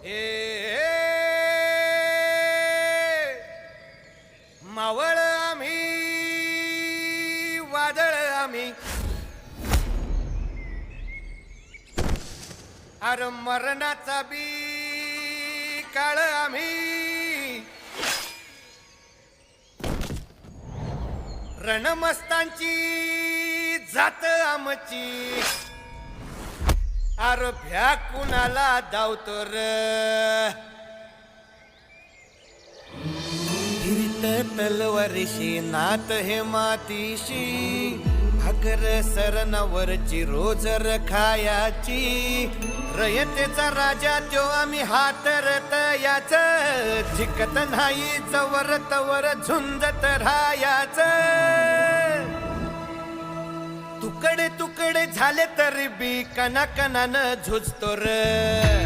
हे मावळ आम्ही वादळ आम्ही अरे मरणाचा बी काळ आम्ही रणमस्तांची जात आमची अरे भ्या कुणाला धावतो र हिरीत तलवारीशी नात हे मातीशी भाकर सरणावरची रोजर खायाची रयतेचा राजा त्यो आम्ही हातरत याच झिकत नाही जवर तवर झुंजत राहायाच तुकडे तुकडे झाले तरी बी कणाकणानं झुजतो र